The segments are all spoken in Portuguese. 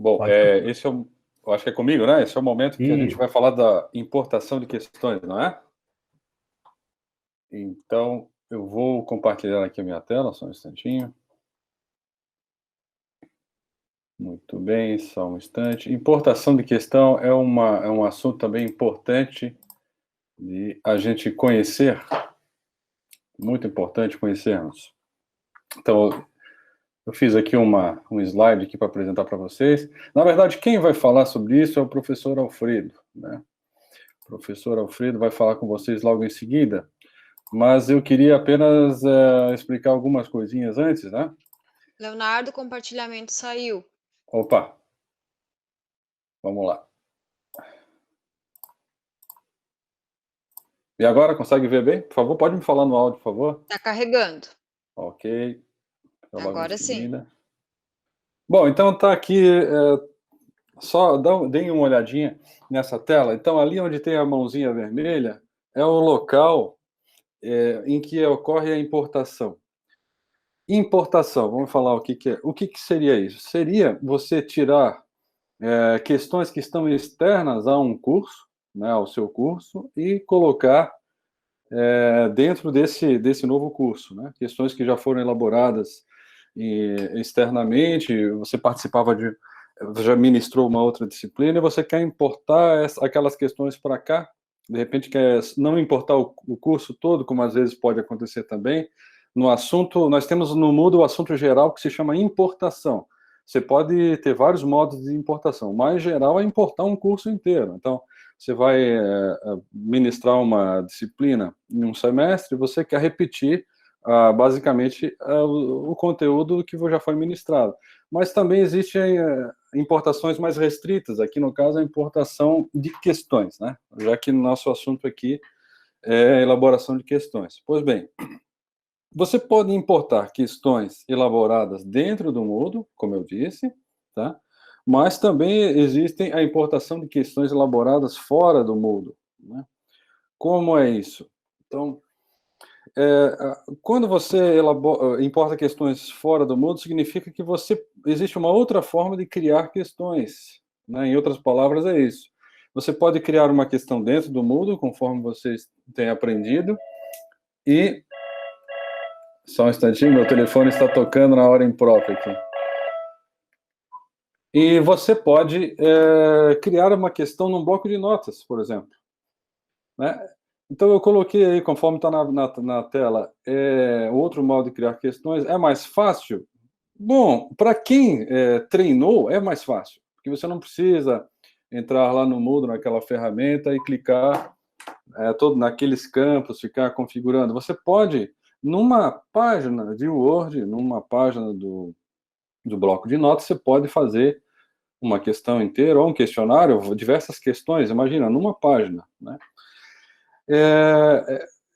Bom, Pode falar. eu acho que é comigo, né? Esse é o momento que a gente Isso. vai falar da importação de questões, não é? Então, eu vou compartilhar aqui a minha tela, só um instantinho. Muito bem, só um instante. Importação de questão é um assunto também importante de a gente conhecer, muito importante conhecermos. Então, eu fiz aqui um slide aqui para apresentar para vocês. Na verdade, quem vai falar sobre isso é o professor Alfredo, né? O professor Alfredo vai falar com vocês logo em seguida, mas eu queria apenas explicar algumas coisinhas antes, né? Leonardo, o compartilhamento saiu. Opa, vamos lá. E agora, consegue ver bem? Por favor, pode me falar no áudio, por favor? Tá carregando. Ok. Então, logo em Agora sim. seguida. Bom, então tá aqui, só deem uma olhadinha nessa tela. Então, ali onde tem a mãozinha vermelha, é o local em que ocorre a importação. Importação, vamos falar o que é. O que seria isso? Seria você tirar questões que estão externas a um curso, né, ao seu curso, e colocar dentro desse novo curso, né? Questões que já foram elaboradas externamente, você já ministrou uma outra disciplina e você quer importar aquelas questões para cá, de repente quer não importar o curso todo, como às vezes pode acontecer também. No assunto, nós temos no Moodle o assunto geral que se chama importação. Você pode ter vários modos de importação. O mais geral é importar um curso inteiro. Então, você vai ministrar uma disciplina em um semestre, você quer repetir basicamente o conteúdo que já foi ministrado. Mas também existem importações mais restritas, aqui no caso a importação de questões, né? Já que no nosso assunto aqui é a elaboração de questões. Pois bem, você pode importar questões elaboradas dentro do Moodle, como eu disse, tá? Mas também existem a importação de questões elaboradas fora do Moodle, né? Como é isso? Então, quando você importa questões fora do Moodle, significa que existe uma outra forma de criar questões, né? Em outras palavras, é isso. Você pode criar uma questão dentro do Moodle, conforme vocês têm aprendido, e... Só um instantinho, meu telefone está tocando na hora imprópria aqui. E você pode criar uma questão num bloco de notas, por exemplo, né? Então, eu coloquei aí, conforme está na tela, outro modo de criar questões. É mais fácil? Bom, para quem treinou, é mais fácil, porque você não precisa entrar lá no Moodle, naquela ferramenta, e clicar todo naqueles campos, ficar configurando. Você pode, numa página de Word, numa página do bloco de notas, você pode fazer uma questão inteira, ou um questionário, diversas questões, imagina, numa página, né?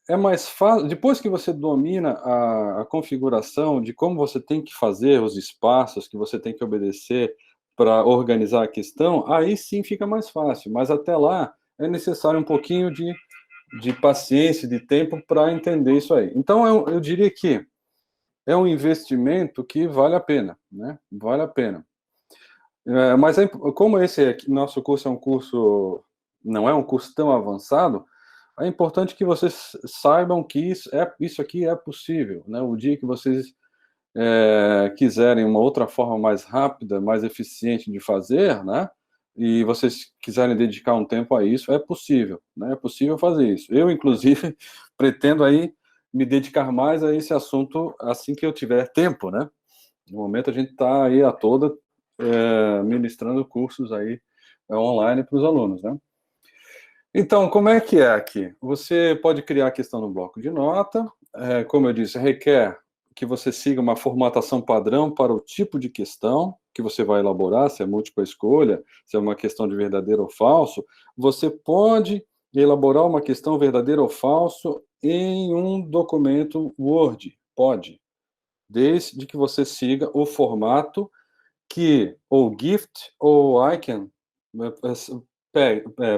É mais fácil, depois que você domina a configuração de como você tem que fazer os espaços que você tem que obedecer para organizar a questão, aí sim fica mais fácil, mas até lá é necessário um pouquinho de paciência, de tempo para entender isso aí. Então, eu diria que é um investimento que vale a pena, né? Vale a pena. Mas como esse nosso curso não é um curso tão avançado, é importante que vocês saibam que isso aqui é possível, né? O dia que vocês quiserem uma outra forma mais rápida, mais eficiente de fazer, né? E vocês quiserem dedicar um tempo a isso, é possível, né? É possível fazer isso. Eu, inclusive, pretendo aí me dedicar mais a esse assunto assim que eu tiver tempo, né? No momento a gente está aí a toda ministrando cursos aí online para os alunos, né? Então, como é que é aqui? Você pode criar a questão no bloco de nota, como eu disse, requer que você siga uma formatação padrão para o tipo de questão que você vai elaborar, se é múltipla escolha, se é uma questão de verdadeiro ou falso. Você pode elaborar uma questão verdadeiro ou falso em um documento Word, pode, desde que você siga o formato que ou GIFT ou ICANN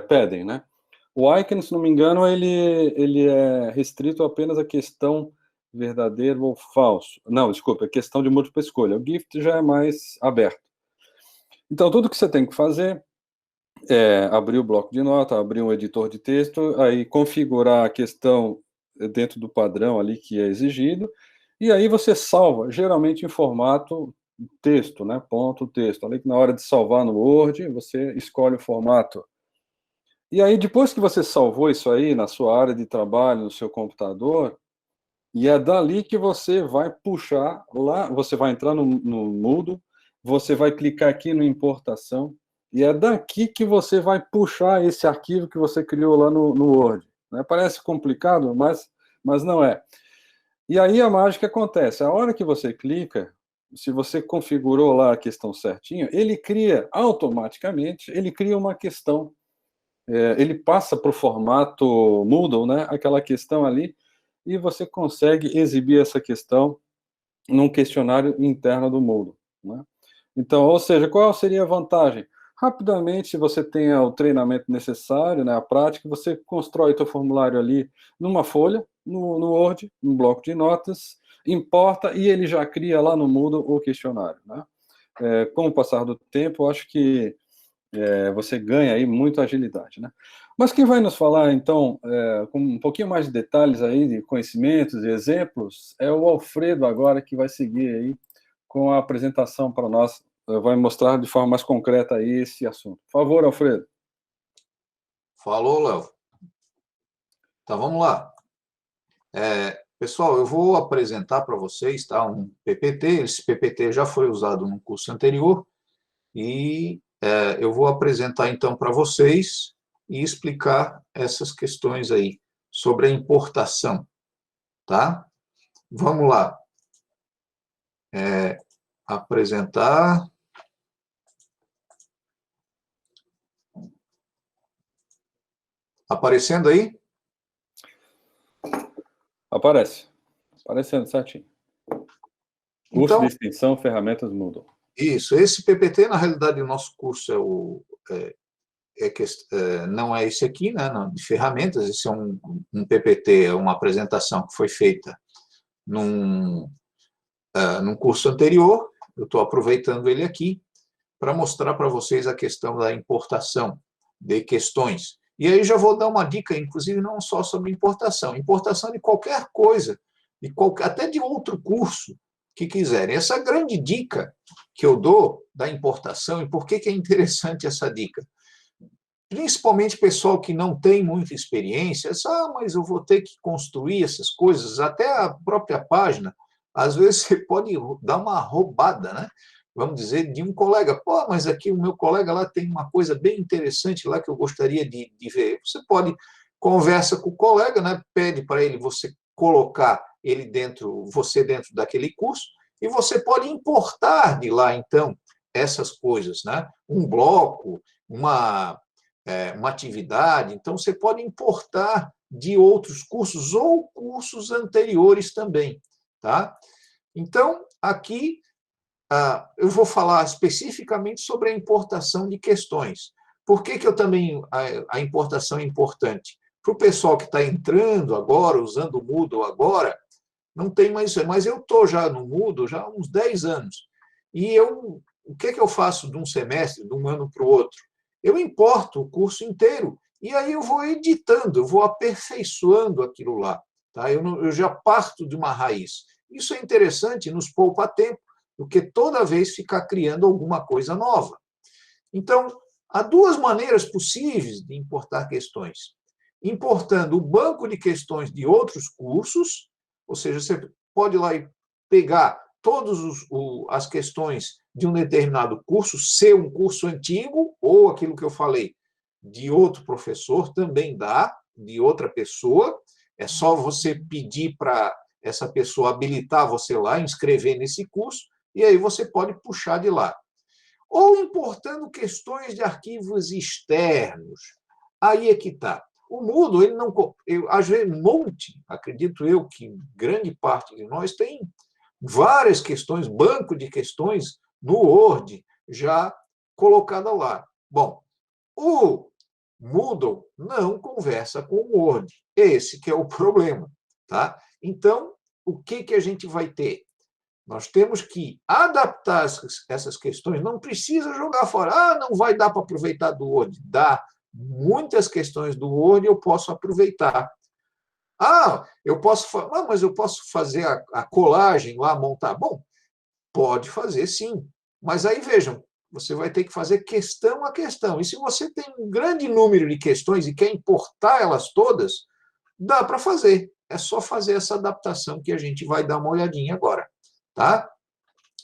pedem, né? O ICANN, se não me engano, ele é restrito apenas à questão verdadeiro ou falso. Não, desculpa, é questão de múltipla escolha. O GIFT já é mais aberto. Então, tudo que você tem que fazer é abrir o bloco de nota, abrir um editor de texto, aí configurar a questão dentro do padrão ali que é exigido, e aí você salva, geralmente em formato texto, né, ponto texto. Ali que na hora de salvar no Word, você escolhe o formato. E aí, depois que você salvou isso aí na sua área de trabalho, no seu computador, e é dali que você vai puxar lá, você vai entrar no Moodle, você vai clicar aqui no importação, e é daqui que você vai puxar esse arquivo que você criou lá no Word. Né? Parece complicado, mas não é. E aí a mágica acontece. A hora que você clica, se você configurou lá a questão certinho, ele cria automaticamente, ele cria uma questão. Ele passa para o formato Moodle, né? Aquela questão ali, e você consegue exibir essa questão num questionário interno do Moodle, né? Então, ou seja, qual seria a vantagem? Rapidamente, se você tem o treinamento necessário, né, a prática, você constrói o seu formulário ali numa folha, no Word, num bloco de notas, importa e ele já cria lá no Moodle o questionário, né? Com o passar do tempo, eu acho que você ganha aí muita agilidade, né? Mas quem vai nos falar, então, com um pouquinho mais de detalhes aí, de conhecimentos e exemplos, é o Alfredo agora, que vai seguir aí com a apresentação para nós, vai mostrar de forma mais concreta aí esse assunto. Por favor, Alfredo. Falou, Léo. Então, vamos lá. Pessoal, eu vou apresentar para vocês, tá, um PPT. Esse PPT já foi usado no curso anterior e eu vou apresentar, então, para vocês e explicar essas questões aí sobre a importação, tá? Vamos lá. Apresentar. Aparecendo aí? Aparecendo certinho. Curso Então, de extensão, ferramentas Moodle. isso. Esse PPT, na realidade, o nosso curso não é esse aqui, né, não, de ferramentas. Esse é um PPT, é uma apresentação que foi feita num curso anterior. Eu estou aproveitando ele aqui para mostrar para vocês a questão da importação de questões. E aí já vou dar uma dica, inclusive, não só sobre importação de qualquer coisa, até de outro curso que quiserem. Essa grande dica que eu dou da importação, e por que é interessante essa dica? Principalmente pessoal que não tem muita experiência, mas eu vou ter que construir essas coisas, até a própria página, às vezes você pode dar uma roubada, né? Vamos dizer, de um colega. Pô, mas aqui o meu colega lá tem uma coisa bem interessante lá que eu gostaria de ver. Você pode, conversa com o colega, né? Pede para ele você colocar você dentro daquele curso, e você pode importar de lá, então, essas coisas, né? Um bloco, uma atividade. Então, você pode importar de outros cursos ou cursos anteriores também, tá? Então, aqui eu vou falar especificamente sobre a importação de questões. Por que eu também a importação é importante? Para o pessoal que está entrando agora, usando o Moodle agora, não tem mais isso. Mas eu estou já no Moodle já há uns 10 anos. E o que eu faço de um semestre, de um ano para o outro? Eu importo o curso inteiro e aí eu vou editando, eu vou aperfeiçoando aquilo lá. Tá? Eu já parto de uma raiz. Isso é interessante, nos poupa tempo, do que toda vez ficar criando alguma coisa nova. Então, há duas maneiras possíveis de importar questões. Importando o banco de questões de outros cursos, ou seja, você pode ir lá e pegar todas as questões de um determinado curso, ser um curso antigo, ou aquilo que eu falei, de outro professor, também dá, de outra pessoa. É só você pedir para essa pessoa habilitar você lá, inscrever nesse curso, e aí você pode puxar de lá. Ou importando questões de arquivos externos. Aí é que está. O Moodle, ele não. Às vezes, acredito eu que grande parte de nós tem várias questões, banco de questões no Word já colocada lá. Bom, o Moodle não conversa com o Word. Esse que é o problema, tá? Então, o que a gente vai ter? Nós temos que adaptar essas questões, não precisa jogar fora. Ah, não vai dar para aproveitar do Word. Dá. Muitas questões do Word eu posso aproveitar. Ah, mas eu posso fazer a colagem lá, montar. Bom, pode fazer sim. Mas aí vejam, você vai ter que fazer questão a questão. E se você tem um grande número de questões e quer importar elas todas, dá para fazer. É só fazer essa adaptação que a gente vai dar uma olhadinha agora. Tá?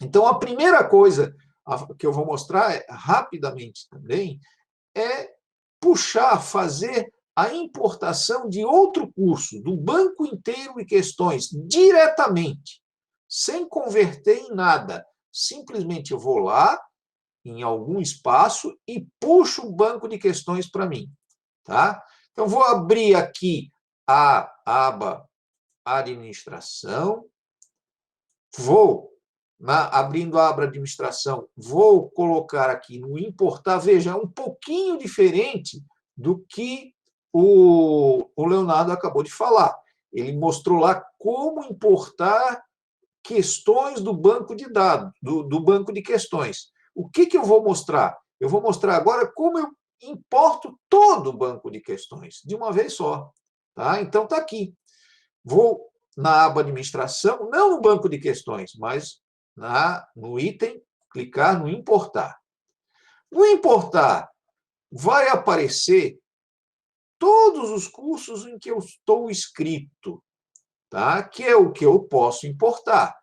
Então, a primeira coisa que eu vou mostrar rapidamente também é fazer a importação de outro curso, do banco inteiro de questões, diretamente, sem converter em nada. Simplesmente eu vou lá, em algum espaço, e puxo o banco de questões para mim. Tá? Então, vou abrir aqui a aba Administração, abrindo a aba Administração, vou colocar aqui no Importar. Veja, é um pouquinho diferente do que o Leonardo acabou de falar. Ele mostrou lá como importar questões do banco de dados, do banco de questões. O que eu vou mostrar? Eu vou mostrar agora como eu importo todo o banco de questões, de uma vez só. Tá? Então, está aqui. Vou na aba Administração, não no banco de questões, mas no item, clicar no Importar. No Importar, vai aparecer todos os cursos em que eu estou inscrito, tá? Que é o que eu posso importar.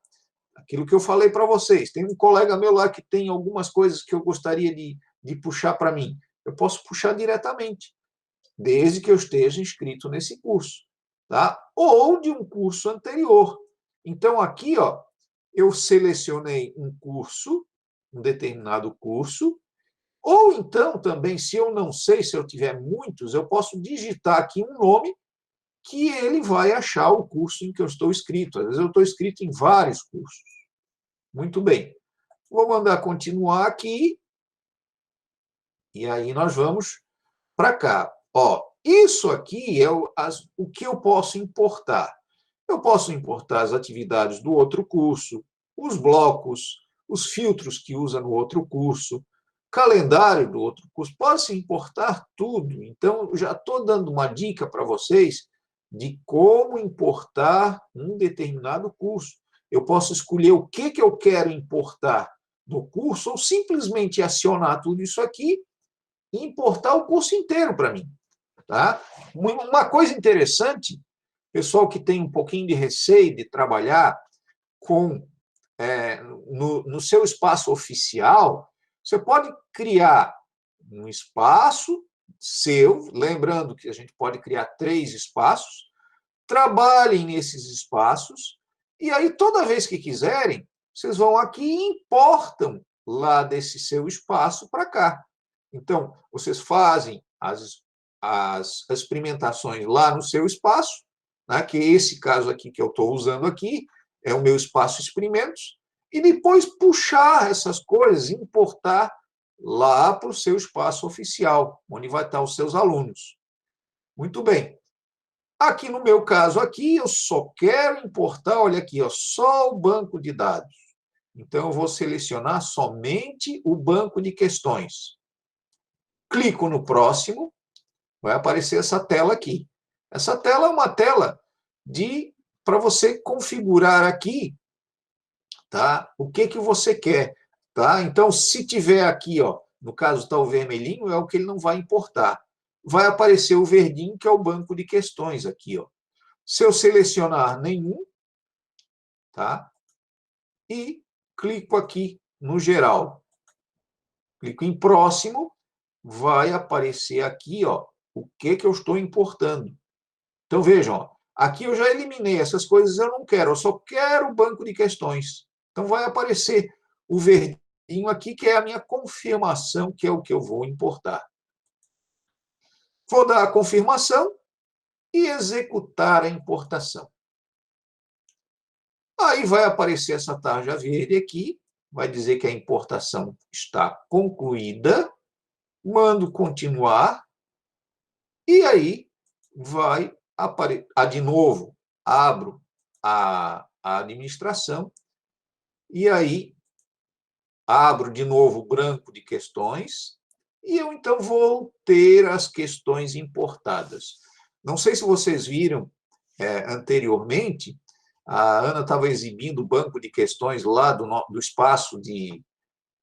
Aquilo que eu falei para vocês. Tem um colega meu lá que tem algumas coisas que eu gostaria de puxar para mim. Eu posso puxar diretamente, desde que eu esteja inscrito nesse curso. Tá? Ou de um curso anterior. Então, aqui, ó, eu selecionei um curso, um determinado curso, ou então também, se eu não sei, se eu tiver muitos, eu posso digitar aqui um nome que ele vai achar o curso em que eu estou inscrito. Às vezes eu estou inscrito em vários cursos. Muito bem. Vou mandar continuar aqui, e aí nós vamos para cá. Ó, isso aqui é o que eu posso importar. Eu posso importar as atividades do outro curso, os blocos, os filtros que usa no outro curso, calendário do outro curso. Posso importar tudo. Então, já estou dando uma dica para vocês de como importar um determinado curso. Eu posso escolher o que eu quero importar do curso ou simplesmente acionar tudo isso aqui e importar o curso inteiro para mim. Tá? Uma coisa interessante, pessoal que tem um pouquinho de receio de trabalhar no seu espaço oficial, você pode criar um espaço seu, lembrando que a gente pode criar 3 espaços, trabalhem nesses espaços, e aí, toda vez que quiserem, vocês vão aqui e importam lá desse seu espaço para cá. Então, vocês fazem as experimentações lá no seu espaço, né, que esse caso aqui que eu estou usando aqui é o meu espaço experimentos, e depois puxar essas coisas, importar lá para o seu espaço oficial, onde vai estar os seus alunos. Muito bem. Aqui no meu caso aqui, eu só quero importar, olha aqui, ó, só o banco de dados. Então, eu vou selecionar somente o banco de questões. Clico no próximo, vai aparecer essa tela aqui. Essa tela é uma tela para você configurar aqui, tá? O que você quer, tá? Então, se tiver aqui, ó, no caso está o vermelhinho, é o que ele não vai importar. Vai aparecer o verdinho, que é o banco de questões aqui, ó. Se eu selecionar nenhum, tá? E clico aqui no geral. Clico em próximo, vai aparecer aqui, ó, o que eu estou importando. Então, vejam, ó, aqui eu já eliminei essas coisas, eu não quero, eu só quero o banco de questões. Então, vai aparecer o verdinho aqui, que é a minha confirmação, que é o que eu vou importar. Vou dar a confirmação e executar a importação. Aí vai aparecer essa tarja verde aqui, vai dizer que a importação está concluída, mando continuar, e aí vai aparecer, de novo, abro a administração, E aí, abro de novo o branco de questões, e eu, então, vou ter as questões importadas. Não sei se vocês viram anteriormente, a Ana estava exibindo o banco de questões lá do espaço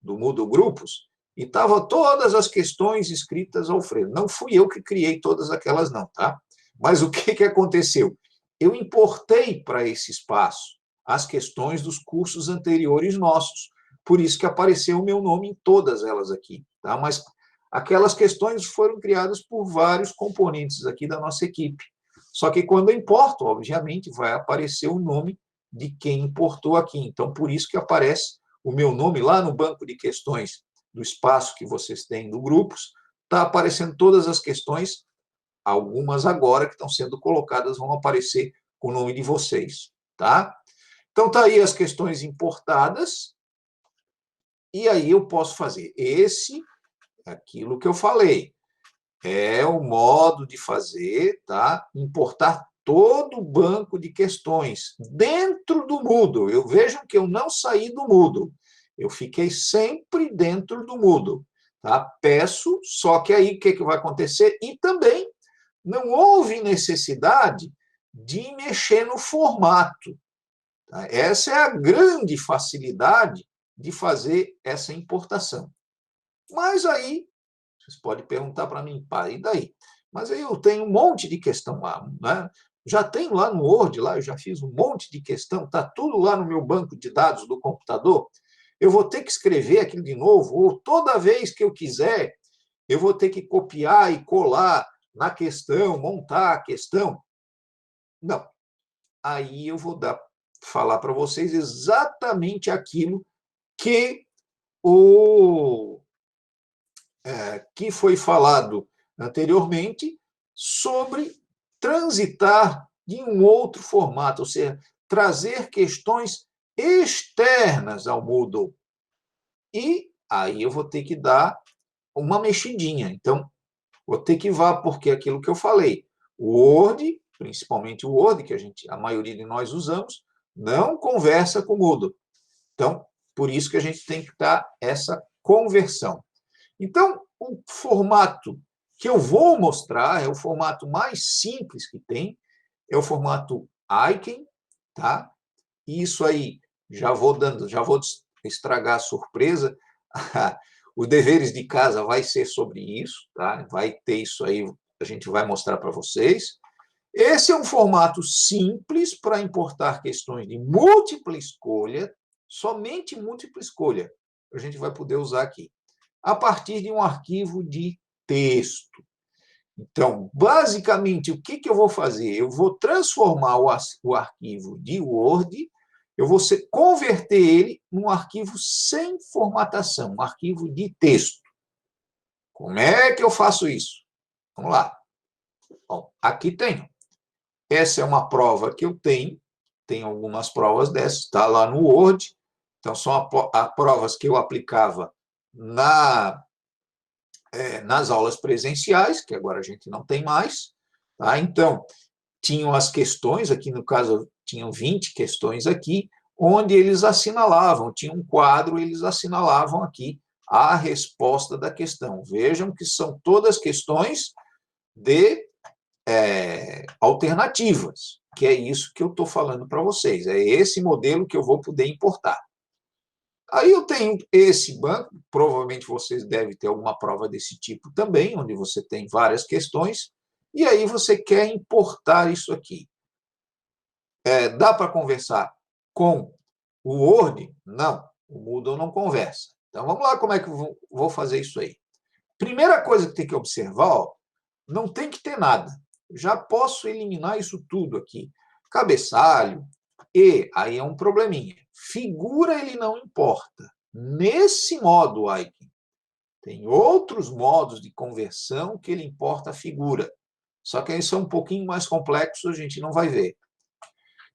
do Moodle Grupos, e estavam todas as questões escritas Alfredo. Não fui eu que criei todas aquelas, não, tá? Mas o que aconteceu? Eu importei para esse espaço as questões dos cursos anteriores nossos. Por isso que apareceu o meu nome em todas elas aqui, tá? Mas aquelas questões foram criadas por vários componentes aqui da nossa equipe. Só que quando eu importo, obviamente, vai aparecer o nome de quem importou aqui. Então, por isso que aparece o meu nome lá no banco de questões do espaço que vocês têm do grupos, está aparecendo todas as questões, algumas agora que estão sendo colocadas vão aparecer com o nome de vocês, tá? Então, tá aí as questões importadas, e aí eu posso fazer aquilo que eu falei, é o modo de fazer, tá? Importar todo o banco de questões dentro do Moodle. Vejam que eu não saí do Moodle. Eu fiquei sempre dentro do Moodle. Tá? Peço, só que aí o que vai acontecer? E também não houve necessidade de mexer no formato. Tá? Essa é a grande facilidade de fazer essa importação. Mas aí, vocês podem perguntar para mim, pá, e daí? Mas aí eu tenho um monte de questão lá, né? Já tenho lá no Word, lá eu já fiz um monte de questão, está tudo lá no meu banco de dados do computador. Eu vou ter que escrever aquilo de novo, ou toda vez que eu quiser, eu vou ter que copiar e colar na questão, montar a questão. Não. Aí eu vou falar para vocês exatamente aquilo que que foi falado anteriormente sobre transitar de um outro formato, ou seja, trazer questões externas ao Moodle. E aí eu vou ter que dar uma mexidinha. Então, vou ter que porque aquilo que eu falei, o Word, principalmente o Word, que a maioria de nós usamos, não conversa com o Moodle. Então, por isso que a gente tem que dar essa conversão. Então, o formato que eu vou mostrar é o formato mais simples que tem, é o formato Icon, tá? E isso aí, já vou estragar a surpresa. Os deveres de casa vai ser sobre isso, tá? Vai ter isso aí, a gente vai mostrar para vocês. Esse é um formato simples para importar questões de múltipla escolha, somente múltipla escolha. A gente vai poder usar aqui a partir de um arquivo de texto. Então, basicamente, o que eu vou fazer? Eu vou transformar o arquivo de Word, eu vou converter ele num arquivo sem formatação, um arquivo de texto. Como é que eu faço isso? Vamos lá. Bom, aqui tenho. Essa é uma prova que eu tenho algumas provas dessas, está lá no Word. Então, são provas que eu aplicava nas aulas presenciais, que agora a gente não tem mais. Tá? Então, tinham as questões, aqui no caso, tinham 20 questões aqui, onde eles assinalavam, tinha um quadro, eles assinalavam aqui a resposta da questão. Vejam que são todas questões de alternativas, que é isso que eu estou falando para vocês. É esse modelo que eu vou poder importar. Aí eu tenho esse banco, provavelmente vocês devem ter alguma prova desse tipo também, onde você tem várias questões, e aí você quer importar isso aqui. Dá para conversar com o Word? Não, o Moodle não conversa. Então, vamos lá como é que eu vou fazer isso aí. Primeira coisa que tem que observar, não tem que ter nada. Já posso eliminar isso tudo aqui. Cabeçalho, e aí é um probleminha. Figura ele não importa. Nesse modo Icon, tem outros modos de conversão que ele importa a figura. Só que aí são um pouquinho mais complexos, a gente não vai ver.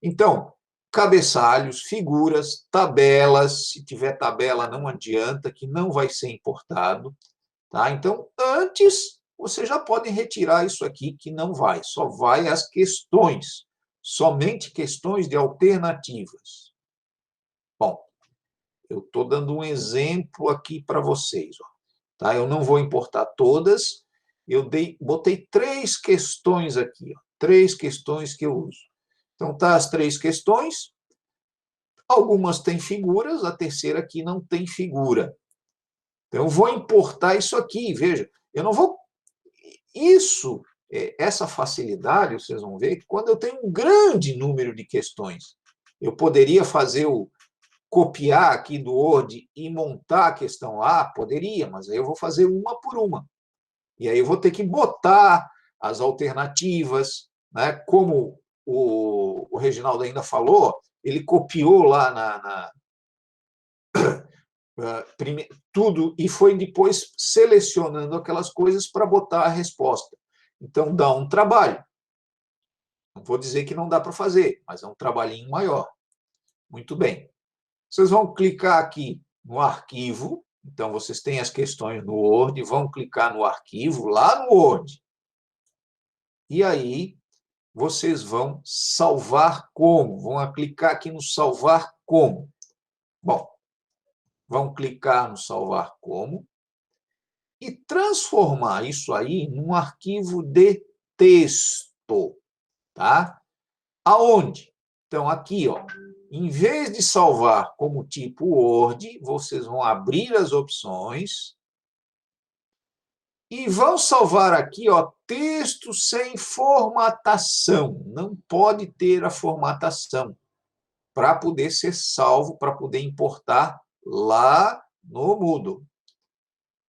Então, cabeçalhos, figuras, tabelas, se tiver tabela não adianta, que não vai ser importado. Tá? Então, antes, você já pode retirar isso aqui, que não vai, só vai as questões, somente questões de alternativas. Bom, Eu estou dando um exemplo aqui para vocês. Ó, tá? Eu não vou importar todas. Botei 3 questões aqui. Ó, 3 questões que eu uso. Então, tá as 3 questões. Algumas têm figuras, a terceira aqui não tem figura. Então, eu vou importar isso aqui. Veja, eu não vou... Essa facilidade, vocês vão ver, que quando eu tenho um grande número de questões, eu poderia fazer copiar aqui do Word e montar a questão lá? Poderia, mas aí eu vou fazer uma por uma. E aí eu vou ter que botar as alternativas, né? Como o Reginaldo ainda falou, ele copiou lá tudo e foi depois selecionando aquelas coisas para botar a resposta. Então, dá um trabalho. Não vou dizer que não dá para fazer, mas é um trabalhinho maior. Muito bem. Vocês vão clicar aqui no arquivo. Então, vocês têm as questões no Word, vão clicar no arquivo, lá no Word. E aí, vocês vão salvar como? Vão clicar aqui no salvar como. Bom, vão clicar no salvar como e transformar isso aí num arquivo de texto, tá? Aonde? Então, aqui, ó, em vez de salvar como tipo Word, vocês vão abrir as opções e vão salvar aqui, ó, texto sem formatação. Não pode ter a formatação para poder ser salvo, para poder importar lá no Moodle.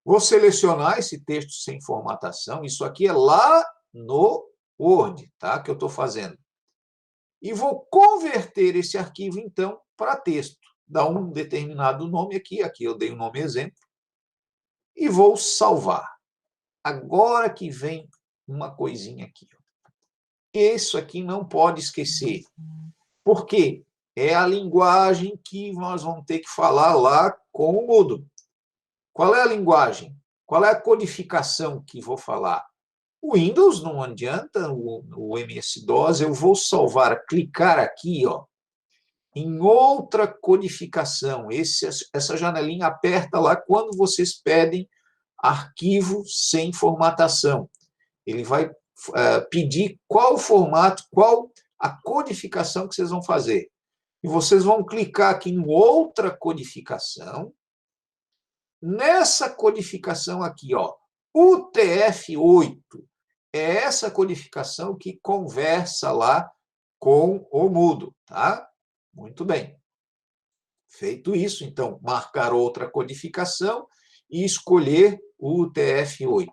Vou selecionar esse texto sem formatação. Isso aqui é lá no Word, tá? Que eu estou fazendo. E vou converter esse arquivo, então, para texto. Dá um determinado nome aqui eu dei o nome exemplo, e vou salvar. Agora que vem uma coisinha aqui. Isso aqui não pode esquecer. Por quê? É a linguagem que nós vamos ter que falar lá com o Moodle. Qual é a linguagem? Qual é a codificação que vou falar? O Windows não adianta, o MS-DOS, eu vou salvar, clicar aqui, ó, em outra codificação. Essa janelinha aperta lá quando vocês pedem arquivo sem formatação. Ele vai pedir qual o formato, qual a codificação que vocês vão fazer. E vocês vão clicar aqui em outra codificação. Nessa codificação aqui, ó, UTF-8, é essa codificação que conversa lá com o Moodle, tá? Muito bem. Feito isso, então, marcar outra codificação e escolher o UTF-8.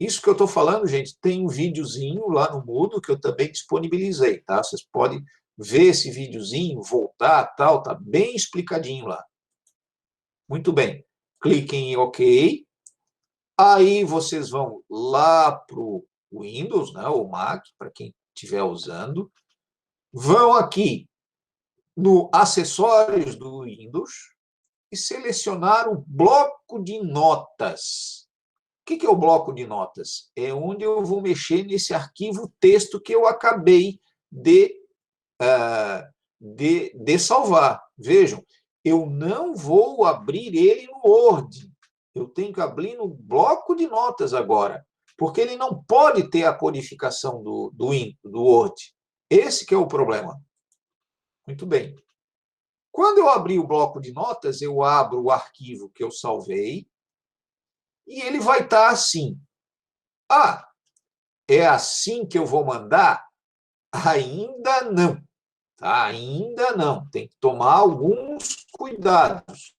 Isso que eu estou falando, gente, tem um videozinho lá no Moodle que eu também disponibilizei, tá? Vocês podem ver esse videozinho, voltar, tal, tá bem explicadinho lá. Muito bem. Cliquem em OK. Aí vocês vão lá para o Windows, né, ou Mac, para quem estiver usando. Vão aqui no Acessórios do Windows e selecionar o bloco de notas. O que é o bloco de notas? É onde eu vou mexer nesse arquivo texto que eu acabei de salvar. Vejam, eu não vou abrir ele no Word. Eu tenho que abrir no bloco de notas agora, porque ele não pode ter a codificação do Word. Esse que é o problema. Muito bem. Quando eu abrir o bloco de notas, eu abro o arquivo que eu salvei e ele vai estar assim. Ah, é assim que eu vou mandar? Ainda não. Tá? Ainda não. Tem que tomar alguns cuidados.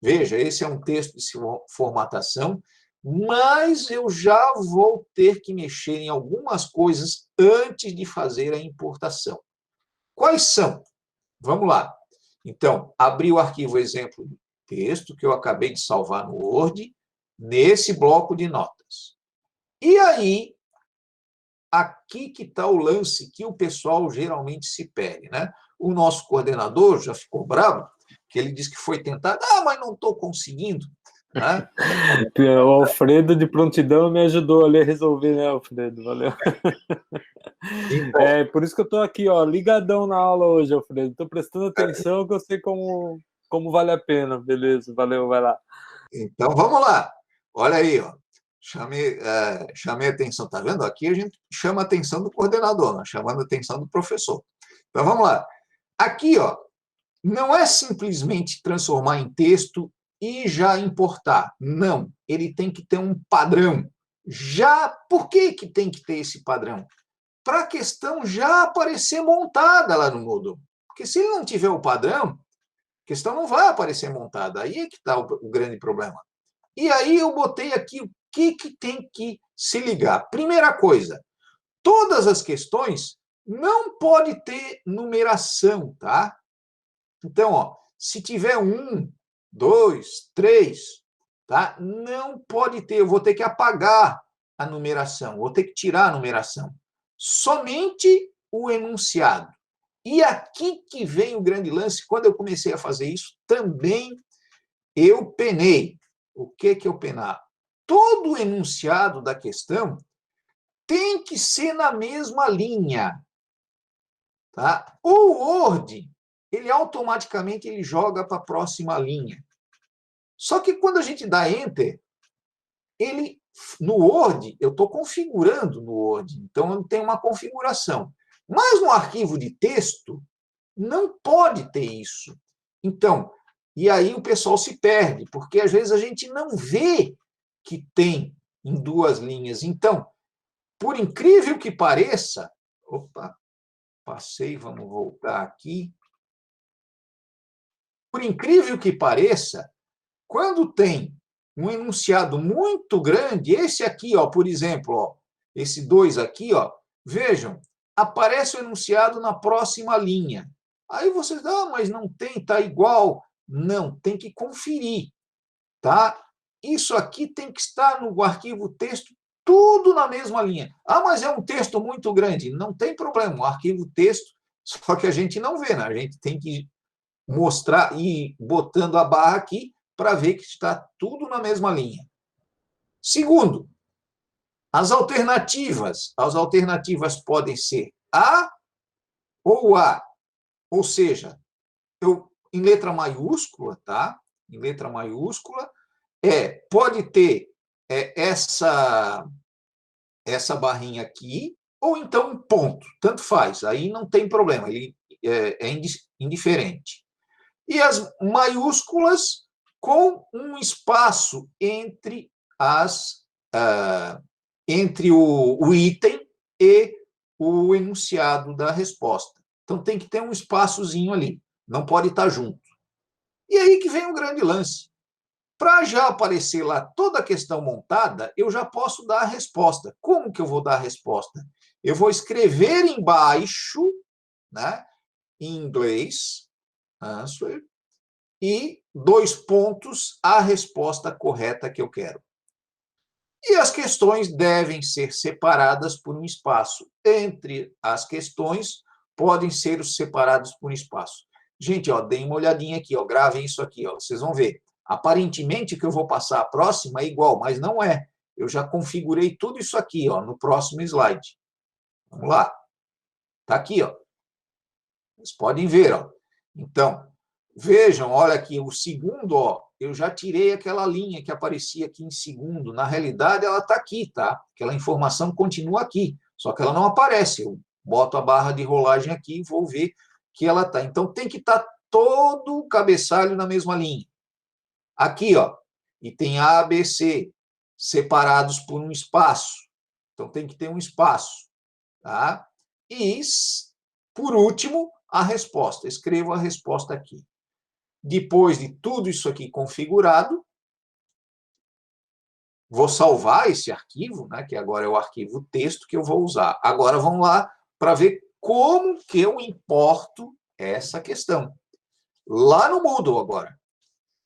Veja, esse é um texto de formatação, mas eu já vou ter que mexer em algumas coisas antes de fazer a importação. Quais são? Vamos lá. Então, abri o arquivo exemplo do texto que eu acabei de salvar no Word, nesse bloco de notas. E aí, aqui que está o lance que o pessoal geralmente se perde, né? O nosso coordenador já ficou bravo, que ele disse que foi tentado, mas não estou conseguindo. Né? O Alfredo de prontidão me ajudou ali a resolver, né, Alfredo? Valeu. Por isso que eu estou aqui, ó, ligadão na aula hoje, Alfredo. Estou prestando atenção que eu sei como como vale a pena. Beleza, valeu, vai lá. Então, vamos lá. Olha aí, ó. Chamei a atenção, tá vendo? Aqui a gente chama a atenção do coordenador, nós chamamos a atenção do professor. Então, vamos lá. Aqui, ó, não é simplesmente transformar em texto e já importar. Não, ele tem que ter um padrão. Já, por que que tem que ter esse padrão? Para a questão já aparecer montada lá no Moodle. Porque se ele não tiver o padrão, a questão não vai aparecer montada. Aí é que está o grande problema. E aí eu botei aqui o que tem que se ligar. Primeira coisa, todas as questões não pode ter numeração, tá? Então, ó, se tiver 1, 2, 3, tá? Não pode ter, eu vou ter que apagar a numeração, vou ter que tirar a numeração. Somente o enunciado. E aqui que vem o grande lance, quando eu comecei a fazer isso, também eu penei. O que eu penar? Todo o enunciado da questão tem que ser na mesma linha. Tá? O Word, ele automaticamente ele joga para a próxima linha. Só que quando a gente dá Enter, ele, no Word, eu estou configurando no Word, então eu tenho uma configuração. Mas no arquivo de texto, não pode ter isso. Então, e aí o pessoal se perde, porque às vezes a gente não vê que tem em 2 linhas. Então, por incrível que pareça... Opa, passei, vamos voltar aqui. Por incrível que pareça, quando tem um enunciado muito grande, esse aqui, ó, por exemplo, ó, esse 2 aqui, ó, vejam, aparece o enunciado na próxima linha. Aí vocês, mas não tem, tá igual. Não, tem que conferir, tá? Isso aqui tem que estar no arquivo texto tudo na mesma linha. Mas é um texto muito grande. Não tem problema, o arquivo texto, só que a gente não vê, né? A gente tem que mostrar e botando a barra aqui para ver que está tudo na mesma linha. Segundo, as alternativas. As alternativas podem ser A ou A. Ou seja, em letra maiúscula, tá? Em letra maiúscula, pode ter essa barrinha aqui, ou então um ponto, tanto faz, aí não tem problema, ele é indiferente. E as maiúsculas com um espaço entre entre o item e o enunciado da resposta. Então tem que ter um espaçozinho ali, não pode estar junto. E aí que vem o grande lance. Para já aparecer lá toda a questão montada, eu já posso dar a resposta. Como que eu vou dar a resposta? Eu vou escrever embaixo, né, em inglês, answer, e 2 pontos, a resposta correta que eu quero. E as questões devem ser separadas por um espaço. Entre as questões, podem ser separadas por um espaço. Gente, ó, deem uma olhadinha aqui, ó, gravem isso aqui, ó, vocês vão ver. Aparentemente, que eu vou passar a próxima é igual, mas não é. Eu já configurei tudo isso aqui, ó, no próximo slide. Vamos lá. Está aqui, ó. Vocês podem ver, ó. Então, vejam, olha aqui, o segundo, ó, eu já tirei aquela linha que aparecia aqui em segundo. Na realidade, ela está aqui, tá? Aquela informação continua aqui, só que ela não aparece. Eu boto a barra de rolagem aqui e vou ver que ela está. Então, tem que estar todo o cabeçalho na mesma linha. Aqui, ó, e tem A, B, C, separados por um espaço. Então, tem que ter um espaço, tá? E, por último, a resposta. Escrevo a resposta aqui. Depois de tudo isso aqui configurado, vou salvar esse arquivo, né, que agora é o arquivo texto que eu vou usar. Agora, vamos lá para ver como que eu importo essa questão. Lá no Moodle agora.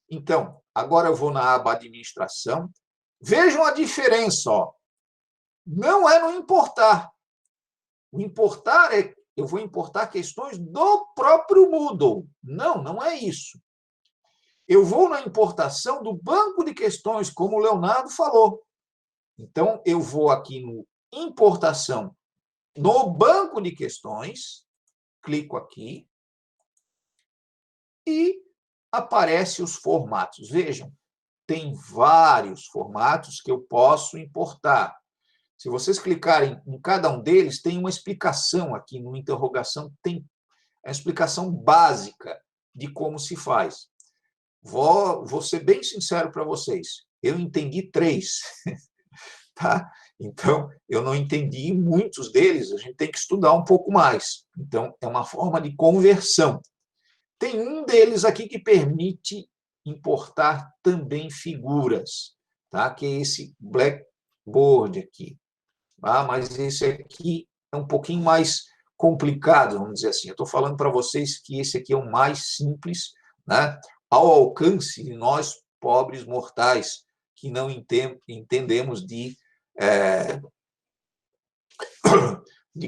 Então, agora eu vou na aba Administração. Vejam a diferença, ó. Não é no importar. O importar eu vou importar questões do próprio Moodle. Não, não é isso. Eu vou na importação do banco de questões, como o Leonardo falou. Então, eu vou aqui no Importação no banco de questões, clico aqui, e aparecem os formatos. Vejam, tem vários formatos que eu posso importar. Se vocês clicarem em cada um deles, tem uma explicação aqui, numa interrogação, tem a explicação básica de como se faz. Vou ser bem sincero para vocês, eu entendi 3, tá? Então, eu não entendi muitos deles, a gente tem que estudar um pouco mais. Então, é uma forma de conversão. Tem um deles aqui que permite importar também figuras, tá? Que é esse Blackboard aqui. Ah, mas esse aqui é um pouquinho mais complicado, vamos dizer assim. Eu estou falando para vocês que esse aqui é o mais simples, né? Ao alcance de nós, pobres mortais, que não entendemos de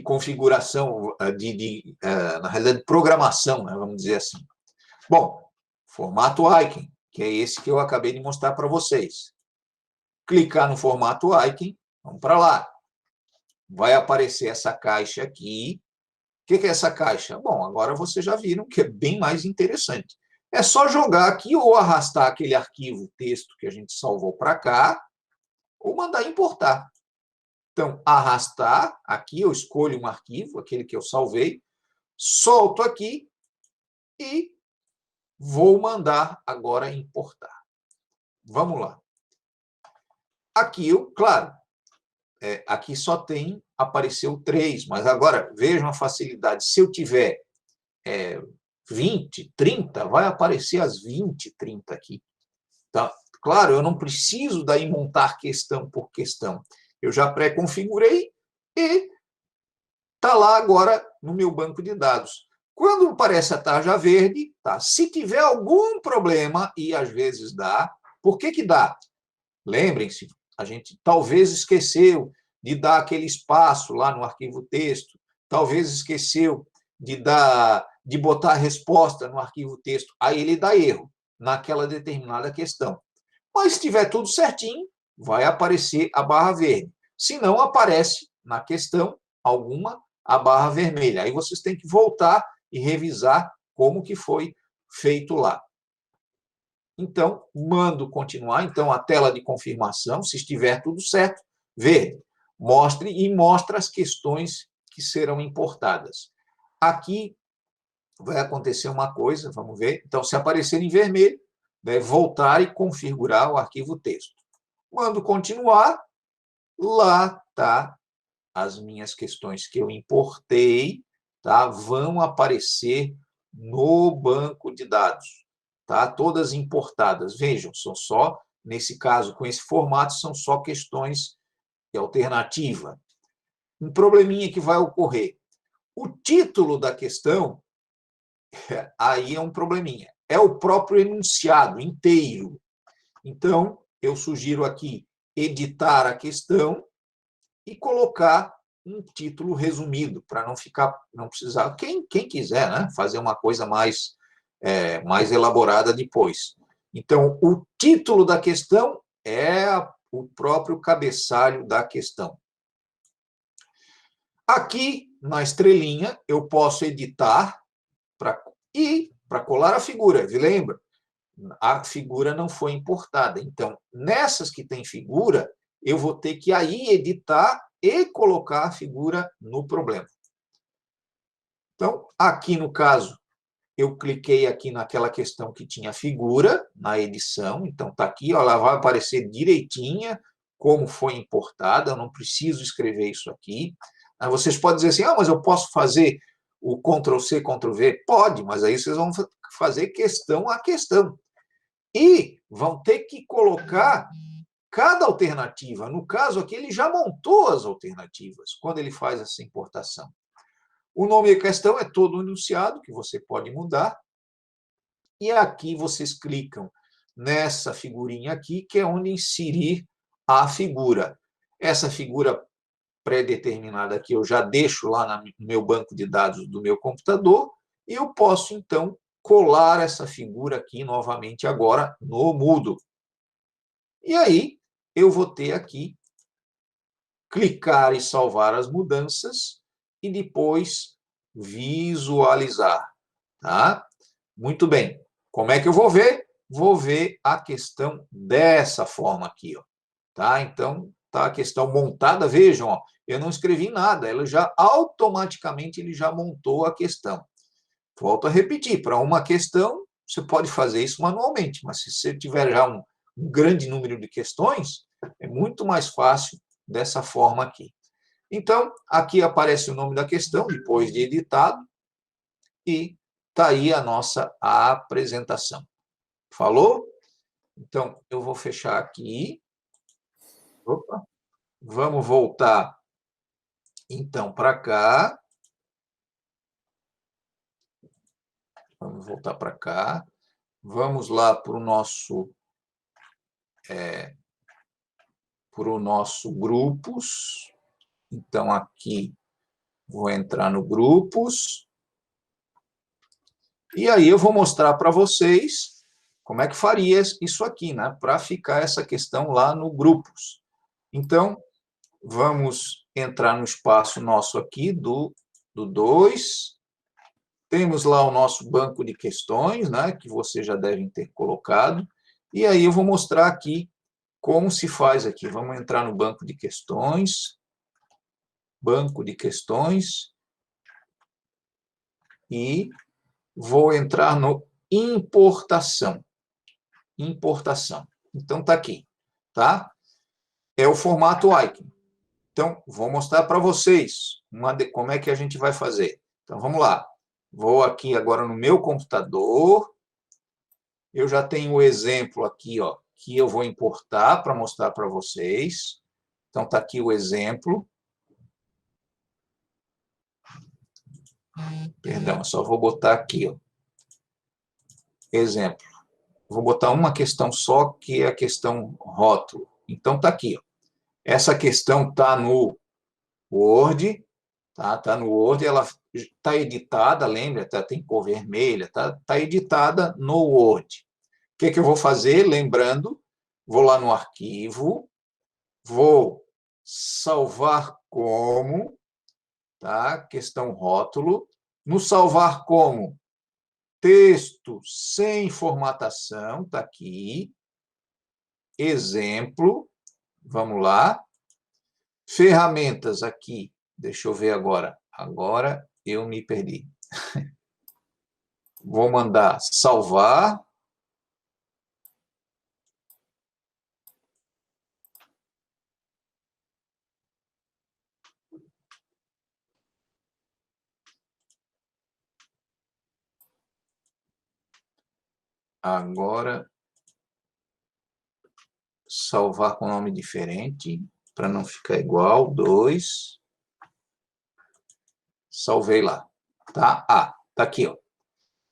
configuração, na realidade, programação, né? Vamos dizer assim. Bom, formato icon, que é esse que eu acabei de mostrar para vocês. Clicar no formato icon, vamos para lá. Vai aparecer essa caixa aqui. O que é essa caixa? Bom, agora vocês já viram que é bem mais interessante. É só jogar aqui ou arrastar aquele arquivo texto que a gente salvou para cá, ou mandar importar. Então, arrastar, aqui eu escolho um arquivo, aquele que eu salvei, solto aqui e vou mandar agora importar. Vamos lá. Aqui, claro, aqui só apareceu 3, mas agora vejam a facilidade. Se eu tiver 20, 30, vai aparecer as 20, 30 aqui. Tá? Claro, eu não preciso daí montar questão por questão. Eu já pré-configurei e está lá agora no meu banco de dados. Quando aparece a tarja verde, tá? Se tiver algum problema, e às vezes dá, por que dá? Lembrem-se, a gente talvez esqueceu de dar aquele espaço lá no arquivo texto, talvez esqueceu de botar a resposta no arquivo texto, aí ele dá erro naquela determinada questão. Mas se tiver tudo certinho, vai aparecer a barra verde. Se não, aparece na questão alguma a barra vermelha. Aí vocês têm que voltar e revisar como que foi feito lá. Então, mando continuar. Então, a tela de confirmação, se estiver tudo certo, verde. Mostra as questões que serão importadas. Aqui vai acontecer uma coisa, vamos ver. Então, se aparecer em vermelho, deve voltar e configurar o arquivo texto. Mando continuar, lá está as minhas questões que eu importei, tá? Vão aparecer no banco de dados, tá? Todas importadas. Vejam, são só, nesse caso, com esse formato, são só questões de alternativa. Um probleminha que vai ocorrer. O título da questão, aí é um probleminha. É o próprio enunciado inteiro. Então, eu sugiro aqui editar a questão e colocar um título resumido, para não precisar, quem quiser, né, fazer uma coisa mais elaborada depois. Então, o título da questão é o próprio cabeçalho da questão. Aqui, na estrelinha, eu posso editar para colar a figura. Lembra? A figura não foi importada. Então, nessas que tem figura, eu vou ter que aí editar e colocar a figura no problema. Então, aqui no caso, eu cliquei aqui naquela questão que tinha figura, na edição. Então, está aqui, ó, ela vai aparecer direitinha como foi importada. Eu não preciso escrever isso aqui. Vocês podem dizer assim, mas eu posso fazer o Ctrl+C, Ctrl+V? Pode, mas aí vocês vão fazer questão a questão. E vão ter que colocar cada alternativa. No caso aqui, ele já montou as alternativas quando ele faz essa importação. O nome da questão é todo o enunciado, que você pode mudar. E aqui vocês clicam nessa figurinha aqui, que é onde inserir a figura. Essa figura pré-determinada aqui eu já deixo lá no meu banco de dados do meu computador, e eu posso, então, colar essa figura aqui novamente agora no Moodle. E aí, eu vou ter aqui, clicar e salvar as mudanças, e depois visualizar. Tá? Muito bem. Como é que eu vou ver? Vou ver a questão dessa forma aqui, ó. Tá? Então, tá a questão montada, vejam, ó, eu não escrevi nada, ela já automaticamente ele já montou a questão. Volto a repetir, para uma questão, você pode fazer isso manualmente, mas se você tiver já um grande número de questões, é muito mais fácil dessa forma aqui. Então, aqui aparece o nome da questão, depois de editado, e está aí a nossa apresentação. Falou? Então, eu vou fechar aqui. Opa. Vamos voltar, então, para cá. Vamos voltar para cá. Vamos lá para o nosso grupos. Então, aqui, vou entrar no grupos. E aí eu vou mostrar para vocês como é que faria isso aqui, né? Para ficar essa questão lá no grupos. Então, vamos entrar no espaço nosso aqui do 2. Temos lá o nosso banco de questões, né? Que vocês já devem ter colocado. E aí eu vou mostrar aqui como se faz aqui. Vamos entrar no banco de questões. Banco de questões. E vou entrar no importação. Importação. Então, está aqui. Tá? É o formato icon. Então, vou mostrar para vocês como é que a gente vai fazer. Então, vamos lá. Vou aqui agora no meu computador. Eu já tenho o exemplo aqui, ó, que eu vou importar para mostrar para vocês. Então, está aqui o exemplo. Perdão, só vou botar aqui, ó. Exemplo. Vou botar uma questão só, que é a questão rótulo. Então, está aqui, ó. Essa questão está no Word, tá? Está no Word, ela está editada, lembra? Tem cor vermelha, tá editada no Word. O que eu vou fazer? Lembrando, vou lá no arquivo, vou salvar como, tá? Questão rótulo. No salvar como, texto sem formatação, está aqui. Exemplo, vamos lá. Ferramentas aqui, deixa eu ver agora. Agora eu me perdi. Vou mandar salvar. Agora, salvar com nome diferente, para não ficar igual. 2. Salvei lá. Tá? Tá aqui, ó.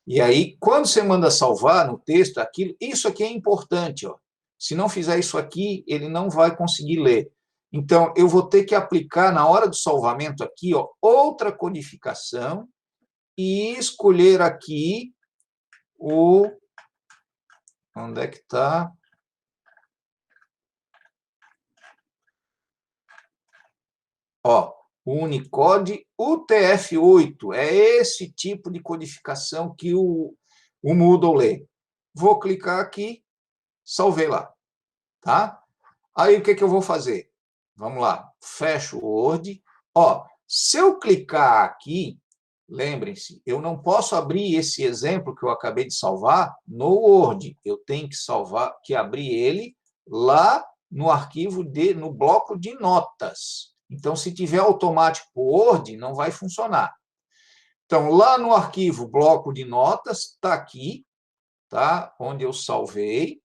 E aí, quando você manda salvar no texto, isso aqui é importante, ó. Se não fizer isso aqui, ele não vai conseguir ler. Então, eu vou ter que aplicar, na hora do salvamento aqui, ó, outra codificação e escolher aqui o... Onde é que está? Ó, o Unicode UTF-8. É esse tipo de codificação que o Moodle lê. Vou clicar aqui, salvei lá. Tá? Aí, o que eu vou fazer? Vamos lá, fecho o Word. Ó, se eu clicar aqui, lembrem-se, eu não posso abrir esse exemplo que eu acabei de salvar no Word. Eu tenho que abrir ele lá no arquivo, no bloco de notas. Então, se tiver automático Word, não vai funcionar. Então, lá no arquivo bloco de notas, está aqui, tá? Onde eu salvei.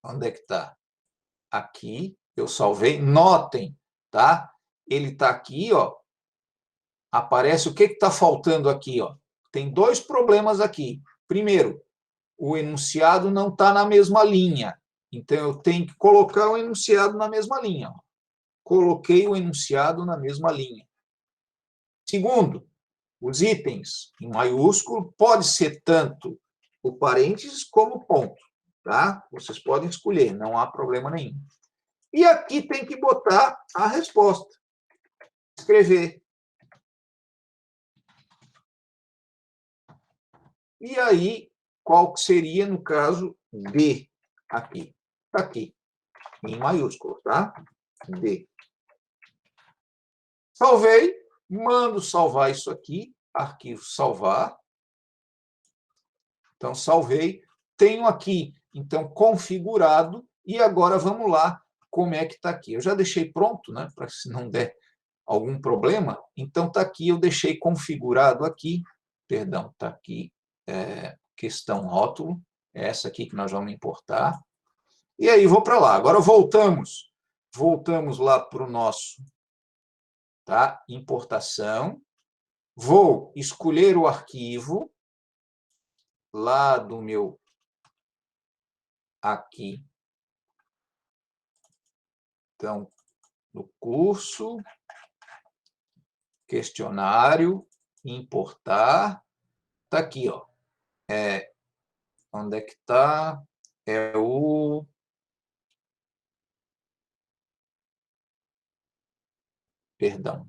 Onde é que está? Aqui, eu salvei. Notem, tá? Ele está aqui, ó. Aparece o que está faltando aqui, ó. Tem 2 problemas aqui. Primeiro, o enunciado não está na mesma linha. Então, eu tenho que colocar o enunciado na mesma linha. Ó. Coloquei o enunciado na mesma linha. Segundo, os itens em maiúsculo pode ser tanto o parênteses como o ponto. Tá? Vocês podem escolher, não há problema nenhum. E aqui tem que botar a resposta. Escrever. E aí, qual seria, no caso, D aqui. Está aqui, em maiúsculo, tá? D. Salvei, mando salvar isso aqui, arquivo salvar. Então, salvei, tenho aqui, então, configurado, e agora vamos lá, como é que está aqui. Eu já deixei pronto, né, para se não der algum problema, então está aqui, eu deixei configurado aqui, perdão, está aqui, questão rótulo, é essa aqui que nós vamos importar, e aí vou para lá. Agora voltamos lá para o nosso, tá, importação, vou escolher o arquivo, lá do meu, aqui, então, no curso, questionário, importar, está aqui, ó. Onde é que está? É o... Perdão.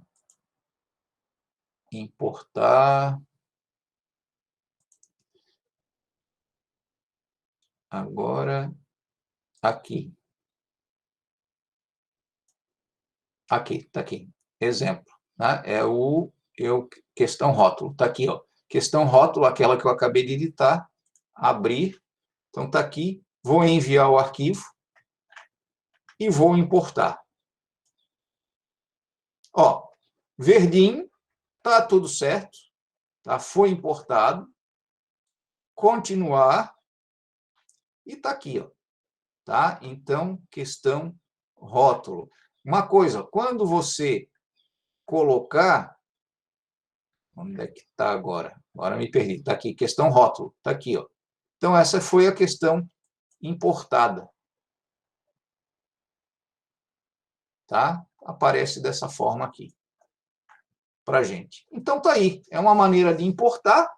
Importar. Agora, aqui. Aqui, está aqui. Exemplo. Né? É o questão rótulo. Está aqui, ó. Questão rótulo, aquela que eu acabei de editar. Abrir. Então, está aqui. Vou enviar o arquivo e vou importar. Ó, verdinho, está tudo certo. Tá? Foi importado. Continuar. E está aqui, ó. Tá? Então, questão rótulo. Uma coisa, quando você colocar... Onde é que está agora? Agora me perdi. Está aqui, questão rótulo. Está aqui, ó. Então, essa foi a questão importada. Tá? Aparece dessa forma aqui para a gente. Então, está aí. É uma maneira de importar.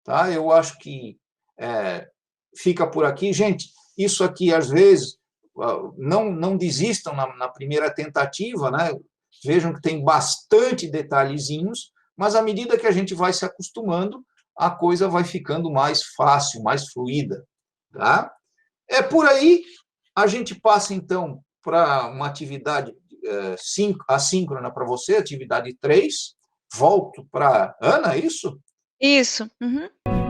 Tá? Eu acho que fica por aqui. Gente, isso aqui, às vezes, não desistam na primeira tentativa, né? Vejam que tem bastante detalhezinhos, mas à medida que a gente vai se acostumando, a coisa vai ficando mais fácil, mais fluida. Tá? Por aí, a gente passa, então, para uma atividade assíncrona para você, atividade 3. Volto para Ana, é isso? Isso. Uhum.